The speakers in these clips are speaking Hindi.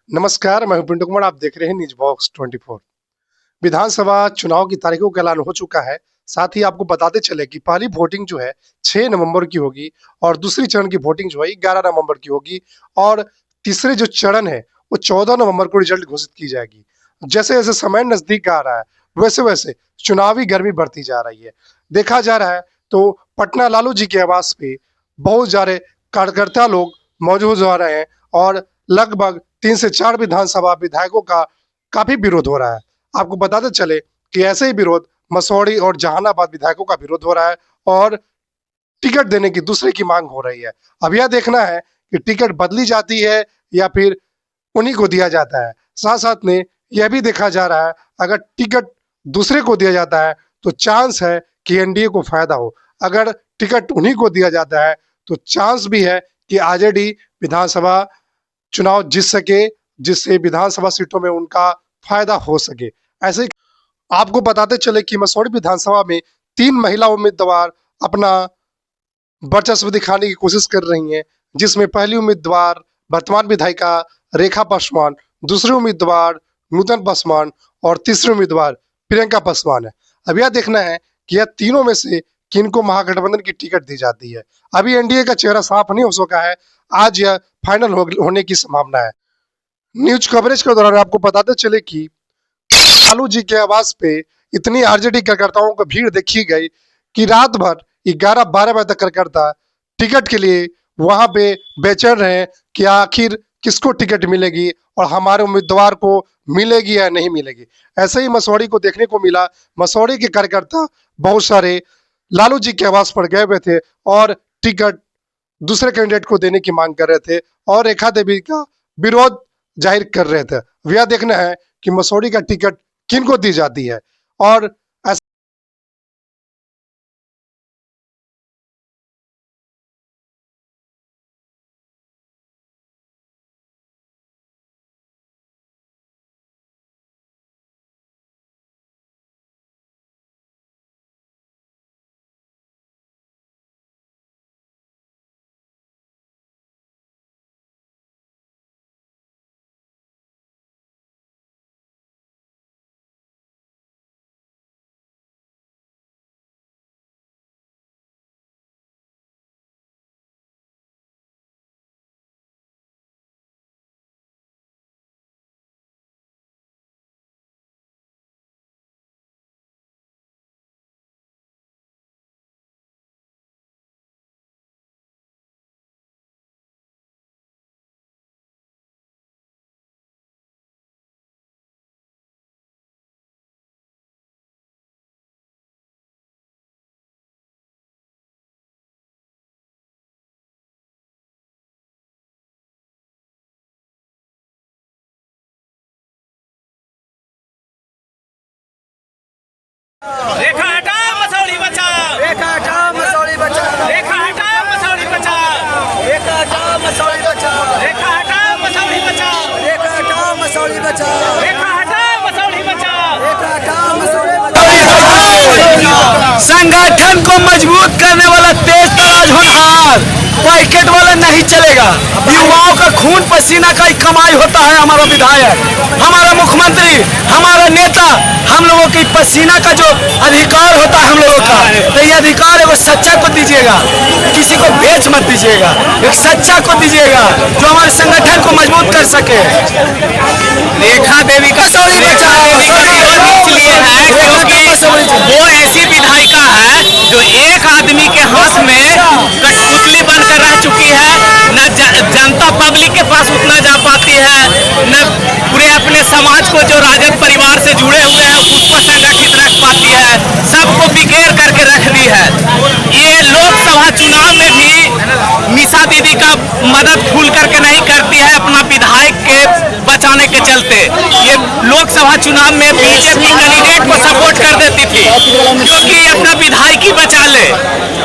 नमस्कार, मैं हूं पिंटू कुमार। आप देख रहे हैं न्यूज बॉक्स 24। विधानसभा चुनाव की तारीखों का ऐलान हो चुका है। साथ ही आपको बताते चले कि पहली वोटिंग जो है 6 नवंबर की होगी और दूसरी चरण की वोटिंग जो है 11 नवंबर की होगी और तीसरे जो चरण है वो 14 नवंबर को रिजल्ट घोषित की जाएगी। जैसे जैसे समय नजदीक आ रहा है वैसे वैसे चुनावी गर्मी बढ़ती जा रही है। देखा जा रहा है तो पटना लालू जी के आवास पे बहुत सारे कार्यकर्ता लोग मौजूद हो रहे हैं और लगभग 3 से 4 विधानसभा विधायकों का काफी विरोध हो रहा है। आपको बताते चले कि ऐसे ही विरोध मसौड़ी और जहानाबाद विधायकों का विरोध हो रहा है और टिकट देने की दूसरे की मांग हो रही है। अब यह देखना है कि टिकट बदली जाती है या फिर उन्हीं को दिया जाता है। साथ साथ में यह भी देखा जा रहा है अगर टिकट दूसरे को दिया जाता है तो चांस है कि एनडीए को फायदा हो। अगर टिकट उन्हीं को दिया जाता है तो चांस भी है कि आरजेडी विधानसभा चुनाव जीत सके, जिससे विधानसभा सीटों में उनका फायदा हो सके। ऐसे ही आपको बताते चले कि मसौड़ी विधानसभा में 3 महिला उम्मीदवार अपना वर्चस्व दिखाने की कोशिश कर रही हैं, जिसमें पहली उम्मीदवार वर्तमान विधायिका रेखा पासवान, दूसरी उम्मीदवार नूतन पासवान और तीसरी उम्मीदवार प्रियंका पासवान है। अब यह देखना है कि यह तीनों में से किनको महागठबंधन की टिकट दी जाती है। अभी एनडीए का चेहरा साफ नहीं हो सका है, आज यह फाइनल होने की संभावना है। न्यूज कवरेज के दौरान आपको बताते चले कि लालू जी के आवास पे इतनी आरजेडी कार्यकर्ताओं की भीड़ देखी गई कि रात भर 11-12 बजे तक कार्यकर्ता टिकट के लिए वहां पे बेचैन रहे कि आखिर किसको टिकट मिलेगी और हमारे उम्मीदवार को मिलेगी या नहीं मिलेगी। ऐसे ही मसौड़ी को देखने को मिला। मसौड़ी के कार्यकर्ता बहुत सारे लालू जी के आवास पर गए हुए थे और टिकट दूसरे कैंडिडेट को देने की मांग कर रहे थे और रेखा देवी का विरोध जाहिर कर रहे थे। यह देखना है कि मसौड़ी का टिकट किनको दी जाती है और रेखा हटा मसौड़ी बचाओ, रेखा हटा मसौड़ी बचाओ, रेखा हटा मसौड़ी बचाओ, रेखा हटा मसौड़ी बचाओ, रेखा हटा मसौड़ी बचाओ, रेखा हटा मसौड़ी बचाओ, रेखा हटा मसौड़ी बचाओ, रेखा हटा मसौड़ी बचाओ। संगठन को मजबूत करने वाला तेज तराज होनहार पैकेट वाला नहीं चलेगा। युवाओं का खून पसीना का ही कमाई होता है। हमारा विधायक, हमारा मुख्यमंत्री, हमारा नेता, हम लोगों की पसीना का जो अधिकार होता है हम लोगों का, तो ये अधिकार एगो सच्चा को दीजिएगा, किसी को बेच मत दीजिएगा, एक सच्चा को दीजिएगा जो हमारे संगठन को मजबूत कर सके। रेखा देवी का मसौड़ी बचाओ, इसलिए है क्योंकि वो ऐसी विधायिका है जो एक आदमी के हाथ में कठपुतली बनकर रह चुकी है। न जनता पब्लिक के पास उतना जा पाती है, न पूरे अपने समाज को जो राजद परिवार से जुड़े हुए हैं उसको संगठित रख पाती है, सबको बिखेर करके रख दी है। ये लोकसभा चुनाव में भी निशा दीदी का मदद खुल करके नहीं करती है अपना विधायक के बचाने के चलते। ये लोकसभा चुनाव में बीजेपी कैंडिडेट को सपोर्ट कर देती थी क्योंकि अपना विधायक ही बचा ले,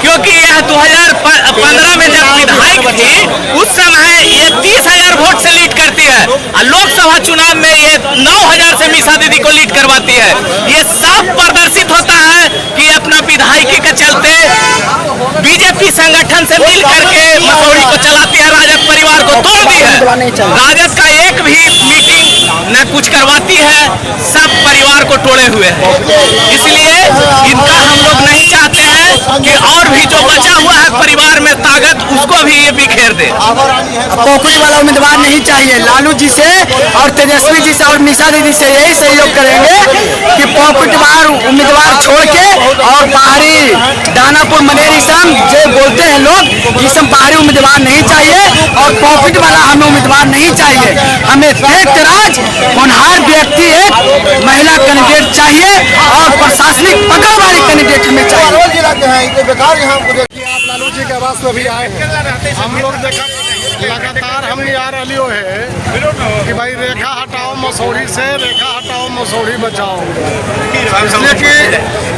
क्योंकि यह 2015 में जब विधायक थी उस समय ये 30,000 वोट से लीड करती है और लोकसभा चुनाव में ये 9,000 से निशा दीदी को लीड करवाती है। ये साफ प्रदर्शित होता है कि अपना विधायकी के चलते बीजेपी संगठन से मिल करके मसौड़ी को चलाती है, राजद परिवार को तोड़ दी है। राजद का एक भी मीटिंग न कुछ करवाती है, सब परिवार को तोड़े हुए है। इसलिए इनका हम लोग नहीं चाहते हैं कि और भी जो बचा हुआ है परिवार में ताकत, उसको भी ये बिखेर दे। पॉकेट वाला उम्मीदवार नहीं चाहिए। लालू जी से और तेजस्वी जी से और निशा दीदी से यही सहयोग करेंगे कि पॉकेट उम्मीदवार छोड़ के और बाहरी दानापुर मनेरी सम जो बोलते हैं लोग, ये सब बाहरी उम्मीदवार नहीं चाहिए और पॉकेट वाला हमें उम्मीदवार नहीं चाहिए। हमें फैक्ट राज होनहार व्यक्ति एक महिला कैंडिडेट चाहिए और प्रशासनिक पकड़ वाली कैंडिडेट हमें चाहिए। आप लालू जी के आवास में भी आए हैं, हम लोग देखा लगातार हम आ रही है कि भाई रेखा हटाओ मसौड़ी से, रेखा हटाओ मसौड़ी बचाओ, इसलिए कि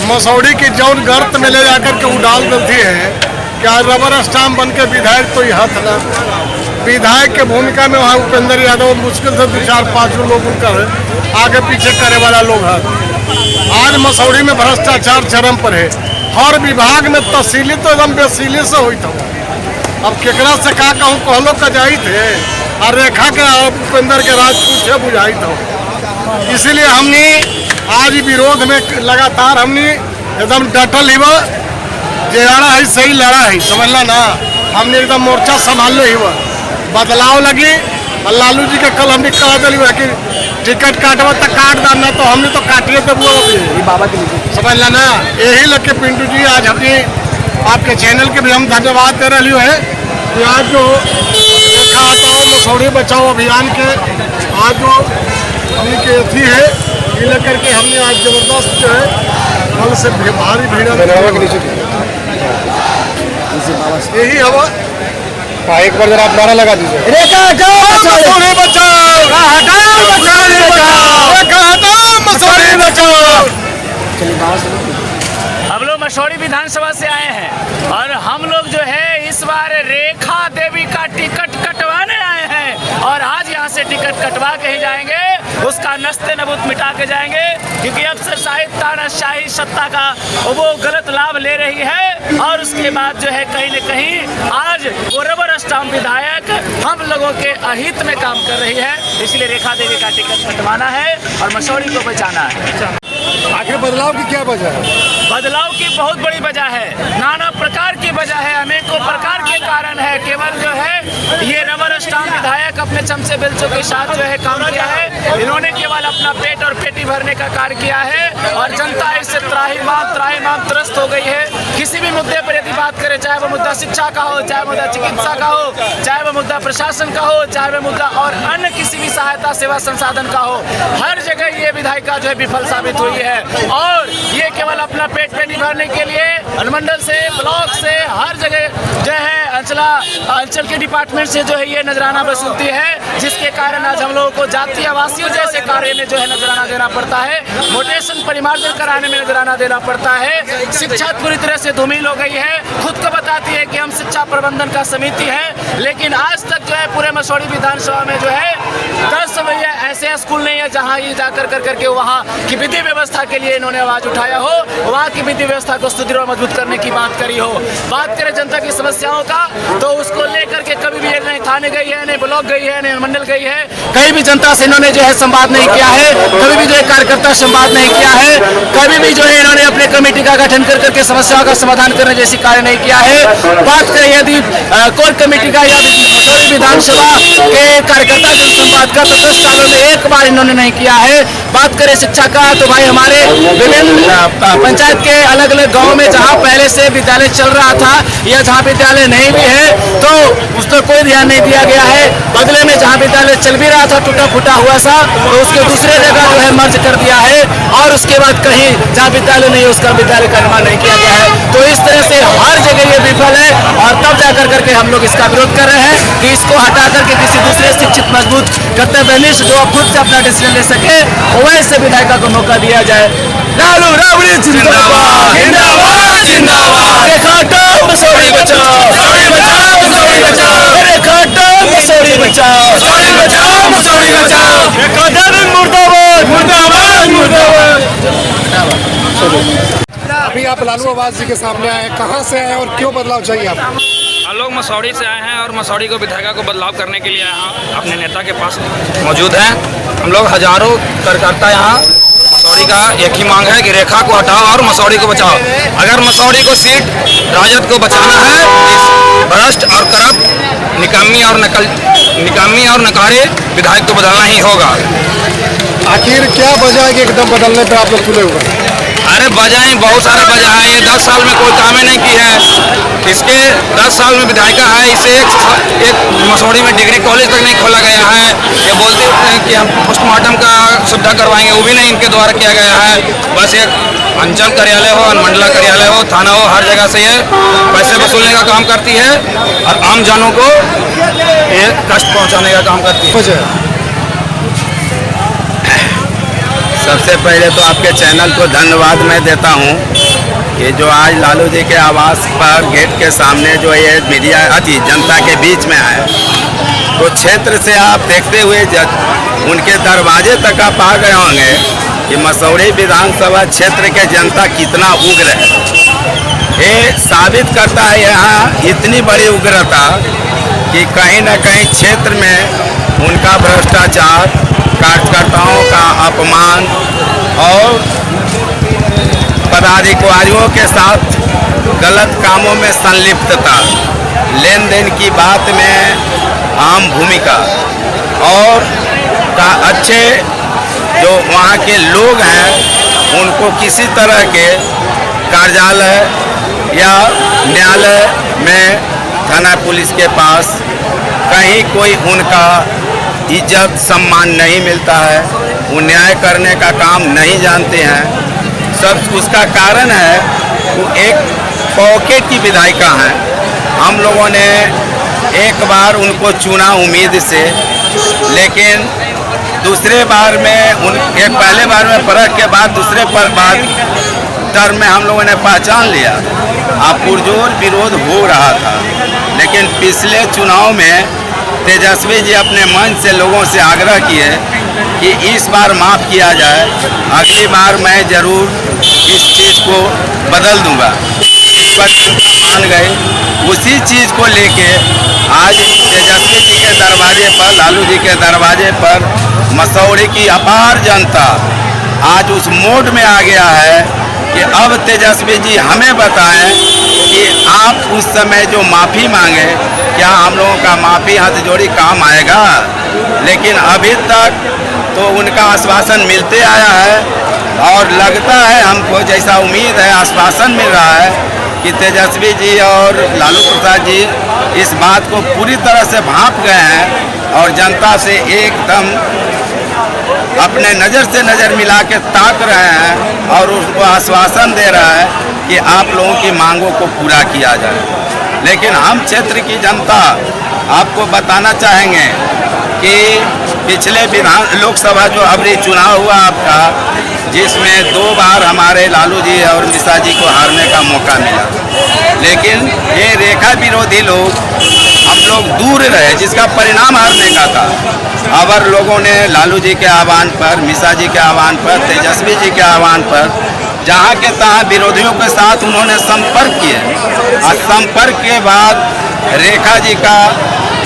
मसौड़ी की जौन गर्त में ले जाकर के उड़ाल देती है कि आज रबर स्टाम्प बन के विधायक तो यह था विधायक के भूमिका में वहाँ उपेंद्र यादव मुश्किल से 2-4-5 लोग उनका आगे पीछे करे वाला लोग है। आज मसौड़ी में भ्रष्टाचार चरम पर है, हर विभाग में तहसीली तो एकदम बेसीली से हुई था। अब केकरा से का कहूँ कहलो का जाई थे और रेखा के उपेंद्र के राज पूछे बुझाई था। इसीलिए हमने आज विरोध में लगातार हमने एकदम डटल ही वो जे लड़ा है सही लड़ा है, समझला ना। हमने एकदम मोर्चा संभाल ही हुआ बदलाव लगी और लालू जी के कल हमने कहा दिली कि टिकट काटवा तक काट दाना, तो हमने तो काटिए तो बाबा के समझला ना। यही लग के पिंटू जी आज हमने आपके चैनल के भी हम धन्यवाद दे रही है कि आज जो रेखा हटाओ मसौड़ी बचाओ अभियान के आज जो हमने के अथी है ये लेकर के हमने आज जबरदस्त जो है कल से भारी भीड़ यही हवा। एक बार जरा आप नारा लगा दीजिए, रेखा हटाओ मसौड़ी बचाओ, हटाओ मसौड़ी बचाओ, रेखा हटाओ मसौड़ी बचाओ। हम लोग मसौड़ी विधानसभा से आए हैं और हम लोग जो है इस बार रेखा देवी का टिकट कटवाने आए हैं और आज यहाँ से टिकट कटवा के ही जाएंगे, उसका नस्ते नबूत मिटा के जाएंगे, क्योंकि अफसरशाही तानाशाही सत्ता का वो गलत लाभ ले रही है और उसके बाद जो है कहीं न कहीं आज वो रबर स्टाम्प विधायक हम लोगों के अहित में काम कर रही है। इसलिए रेखा देवी का टिकट कटवाना है और मसौड़ी को बचाना है। आखिर बदलाव की क्या वजह है? बदलाव की बहुत बड़ी वजह है, नाना प्रकार की वजह है, अनेकों प्रकार के कारण है। केवल जो है ये रबर स्टाम्प विधायक अपने चमचे बेलचों के साथ जो है काम किया है। इन्होंने केवल अपना पेट और पेटी भरने का कार्य किया है और जनता इससे त्राहिमाम त्रस्त हो गई है। किसी भी मुद्दे पर यदि बात करें, चाहे वो मुद्दा शिक्षा का हो, चाहे मुद्दा चिकित्सा का हो, चाहे वो मुद्दा प्रशासन का हो, चाहे वो मुद्दा और अन्य किसी भी सहायता सेवा संसाधन का हो, हर जगह ये विधायिका जो है विफल साबित हुई है। और ये केवल अपना पेट भरने के लिए अनुमंडल से, ब्लॉक से, हर जगह जो है अंचल के डिपार्टमेंट से जो है ये नजराना वसूलती है, जिसके कारण आज हम लोगों को जातीय आवासीय जैसे कार्य में जो है नजराना देना पड़ता है, मोटेशन परिमार्जन कराने में नजराना देना पड़ता है। शिक्षा पूरी तरह से धूमिल हो गई है। खुद को बताती है कि हम शिक्षा प्रबंधन का समिति है, लेकिन आज तक जो है पूरे मसौड़ी विधानसभा में जो है 10 ऐसे स्कूल नहीं है जहाँ ये जाकर करके वहाँ की विधि व्यवस्था के लिए इन्होंने आवाज उठाया हो, वहाँ की विधि व्यवस्था को सुदृढ़ और मजबूत करने की बात करी हो। बात करें जनता की समस्याओं का तो उसको लेकर के कभी भी नहीं थाने गई है, नहीं ब्लॉक गई है, नहीं मंडल गई है, कहीं भी जनता से इन्होंने जो है संवाद नहीं किया है, कभी भी जो है कार्यकर्ता संवाद नहीं किया है, कभी भी जो है इन्होंने अपने कमेटी का गठन कर करके समस्याओं का समाधान करने जैसी कार्य नहीं किया है। बात करें यदि कोर कमेटी का या मसौड़ी विधानसभा के कार्यकर्ता जो संवाद का तो 10 सालों में एक बार इन्होंने नहीं किया है। बात करें शिक्षा का तो भाई हमारे विभिन्न पंचायत के अलग अलग गाँव में जहाँ पहले से विद्यालय चल रहा था या जहाँ विद्यालय नहीं भी है तो उस पर कोई ध्यान नहीं दिया गया है। बदले में जहाँ विद्यालय चल भी रहा था टूटा फूटा हुआ सा तो उसके दूसरे जगह जो है मर्ज कर दिया है और उसके बाद कहीं जहाँ विद्यालय नहीं उसका विद्यालय का निर्माण नहीं किया गया है। तो इस तरह से हर जगह ये विफल है और तब जाकर करके हम लोग इसका विरोध कर रहे हैं कि इसको हटा करके किसी दूसरे शिक्षित मजबूत कर्तव्यनिष्ठ जो खुद से अपना डिसीजन ले सके वैसे विधायिका को मौका दिया जाए। लालू राबड़ी जिंदाबाद जिंदाबाद जिंदाबाद। रेखा हटाओ मसौड़ी बचाओ, मसौड़ी बचाओ, मसौड़ी बचाओ। रेखा हटाओ मसौड़ी बचाओ, मसौड़ी बचाओ, मसौड़ी बचाओ। रेखा देवी मुर्दाबाद मुर्दाबाद मुर्दाबाद। अभी आप लालू आवास जी के सामने आए, कहाँ से आए और क्यों बदलाव चाहिए आपको? हम लोग मसौड़ी से आए हैं और मसौड़ी को विधायिका को बदलाव करने के लिए यहाँ अपने नेता के पास मौजूद हैं। हम लोग हजारों कार्यकर्ता यहाँ मसौड़ी का एक ही मांग है कि रेखा को हटाओ और मसौड़ी को बचाओ। अगर मसौड़ी को सीट राजद को बचाना है, इस भ्रष्ट और करप्ट निकामी और नकारे विधायक को बदलना ही होगा। आखिर क्या वजह है कि एकदम बदलने पर आप लोग तुले हुए हैं? अरे वजह बहुत सारे वजह है। ये 10 साल में कोई काम ही नहीं की है। इसके 10 साल में विधायिका है, इसे एक मसौड़ी में डिग्री कॉलेज तक नहीं खोला गया है। ये बोलते हैं कि हम पोस्टमार्टम का सुविधा करवाएंगे, वो भी नहीं इनके द्वारा किया गया है। बस एक अंचल कार्यालय हो, अनुमंडला कार्यालय हो, थाना हो, हर जगह से ये पैसे वसूलने का काम करती है और आम जनों को ये कष्ट पहुँचाने का काम करती है। सबसे पहले तो आपके चैनल को धन्यवाद मैं देता हूं कि जो आज लालू जी के आवास पर गेट के सामने जो ये मीडिया जनता के बीच में है, तो क्षेत्र से आप देखते हुए उनके दरवाजे तक आप आ गए होंगे कि मसौड़ी विधानसभा क्षेत्र के जनता कितना उग्र है। ये साबित करता है यहाँ इतनी बड़ी उग्रता कि कहीं न कहीं क्षेत्र में उनका भ्रष्टाचार, कार्यकर्ताओं का अपमान और पदाधिकारियों के साथ गलत कामों में संलिप्तता, लेन देन की बात में आम भूमिका और अच्छे जो वहाँ के लोग हैं उनको किसी तरह के कार्यालय या न्यायालय में, थाना पुलिस के पास कहीं कोई उनका इज्जत सम्मान नहीं मिलता है। वो न्याय करने का काम नहीं जानते हैं। सब उसका कारण है वो एक पॉकेट की विधायिका हैं। हम लोगों ने एक बार उनको चुना उम्मीद से, लेकिन दूसरे बार में पहले बार में परख के बाद दूसरे बाद टर्म में हम लोगों ने पहचान लिया। अब पुरजोर विरोध हो रहा था, लेकिन पिछले चुनाव में तेजस्वी जी अपने मन से लोगों से आग्रह किए कि इस बार माफ़ किया जाए, अगली बार मैं ज़रूर इस चीज़ को बदल दूंगा। इस पर मान गए। उसी चीज़ को लेके आज तेजस्वी जी के दरवाजे पर, लालू जी के दरवाजे पर मसौड़ी की अपार जनता आज उस मोड में आ गया है कि अब तेजस्वी जी हमें बताएं कि आप उस समय जो माफ़ी मांगे, क्या हम लोगों का माफ़ी हाथ जोड़ी काम आएगा? लेकिन अभी तक तो उनका आश्वासन मिलते आया है और लगता है हमको, जैसा उम्मीद है, आश्वासन मिल रहा है कि तेजस्वी जी और लालू प्रसाद जी इस बात को पूरी तरह से भांप गए हैं और जनता से एकदम अपने नज़र से नज़र मिला के ताक रहे हैं और उसको आश्वासन दे रहा है कि आप लोगों की मांगों को पूरा किया जाए। लेकिन हम क्षेत्र की जनता आपको बताना चाहेंगे कि पिछले लोकसभा जो अभी चुनाव हुआ आपका, जिसमें 2 बार हमारे लालू जी और मिश्रा जी को हारने का मौका मिला, लेकिन ये रेखा विरोधी लोग हम लोग दूर रहे, जिसका परिणाम हारने का था। अवर लोगों ने लालू जी के आह्वान पर, मिश्रा जी के आह्वान पर, तेजस्वी जी के आह्वान पर जहाँ के तहाँ विरोधियों के साथ उन्होंने संपर्क किए और संपर्क के बाद रेखा जी का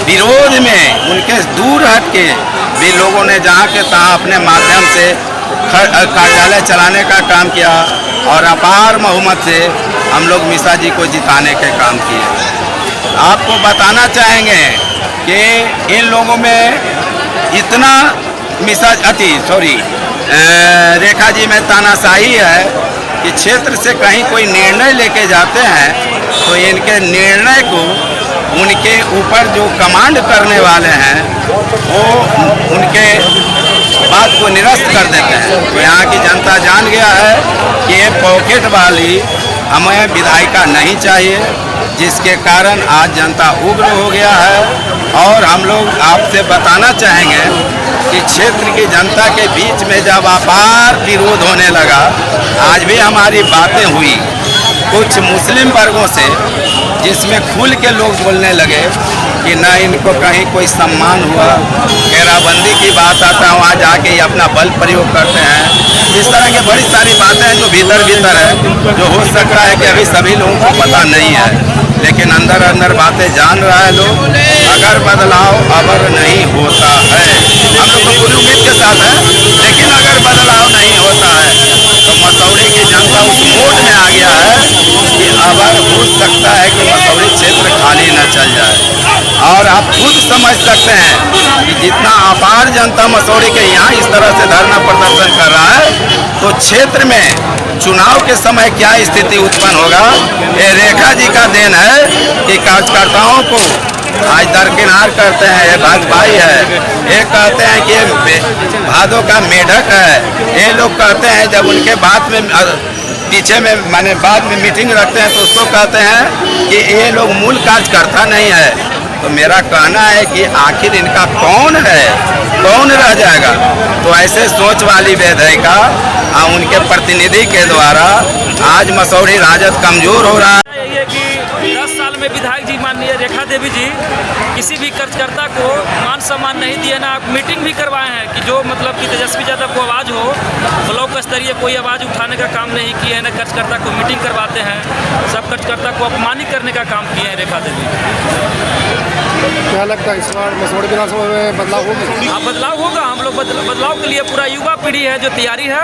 विरोध में उनके दूर हट के भी लोगों ने जहाँ के तहाँ अपने माध्यम से कार्यालय चलाने का काम किया और अपार बहुमत से हम लोग मिश्रा जी को जिताने के काम किए। आपको बताना चाहेंगे कि इन लोगों में इतना रेखा जी में तानाशाही है कि क्षेत्र से कहीं कोई निर्णय लेके जाते हैं तो इनके निर्णय को उनके ऊपर जो कमांड करने वाले हैं वो उनके बात को निरस्त कर देते हैं। तो यहाँ की जनता जान गया है कि ये पॉकेट वाली हमें विधायिका नहीं चाहिए, जिसके कारण आज जनता उग्र हो गया है। और हम लोग आपसे बताना चाहेंगे कि क्षेत्र की जनता के बीच में जब अपार विरोध होने लगा, आज भी हमारी बातें हुई कुछ मुस्लिम वर्गों से, जिसमें खुल के लोग बोलने लगे कि न इनको कहीं कोई सम्मान हुआ, घेराबंदी की की बात आता है वहाँ जाके ही अपना बल प्रयोग करते हैं। इस तरह की बड़ी सारी बातें हैं जो भीतर भीतर है, जो हो सकता है कि अभी सभी लोगों को पता नहीं है, लेकिन अंदर अंदर बातें जान रहा है लोग। अगर बदलाव अबर नहीं होता है, हम लोग तो पूरी उम्मीद के साथ है, लेकिन अगर बदलाव नहीं होता है तो मसौढ़ी की जनता उस मोड में आ गया है कि अबर हो सकता है कि मसौढ़ी क्षेत्र खाली न चल जाए। और आप खुद समझ सकते हैं कि जितना अपार जनता मसौढ़ी के यहाँ इस तरह से धरना प्रदर्शन कर रहा है, तो क्षेत्र में चुनाव के समय क्या स्थिति उत्पन्न होगा। ये रेखा जी का देन है कि कार्यकर्ताओं को आज दरकिनार करते हैं। ये भाजपाई है, ये कहते हैं कि ये भादों का मेढक है। ये लोग कहते हैं जब उनके बाद में पीछे में माने बाद में मीटिंग रखते हैं तो उसको कहते हैं कि ये लोग मूल कार्यकर्ता नहीं है। तो मेरा कहना है कि आखिर इनका कौन है, कौन रह जाएगा। तो ऐसे सोच वाली विधायिका उनके प्रतिनिधि के द्वारा आज मसौढ़ी राजद कमजोर हो रहा है। ये कि 10 साल में विधायक जी माननीय रेखा देवी जी किसी भी कार्यकर्ता को मान सम्मान नहीं दिए, ना मीटिंग भी करवाए हैं कि जो मतलब कि तेजस्वी यादव को आवाज़ हो, ब्लॉक स्तरीय कोई आवाज़ उठाने का काम नहीं किए हैं, ना कार्यकर्ता को मीटिंग करवाते हैं, सब कार्यकर्ता को अपमानित करने का काम किए हैं रेखा देवी। क्या लगता है इस बार मसौढ़ी विधानसभा में बदलाव होगा? हाँ, बदलाव होगा। हम लोग बदलाव के लिए पूरा युवा पीढ़ी है जो तैयारी है।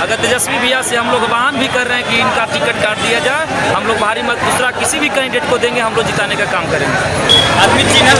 अगर तेजस्वी भैया से हम लोग आह्वान भी कर रहे हैं कि इनका टिकट काट दिया जाए, हम लोग भारी मत दूसरा किसी भी कैंडिडेट को देंगे, हम लोग जिताने का काम करेंगे। आदमी चिन्ह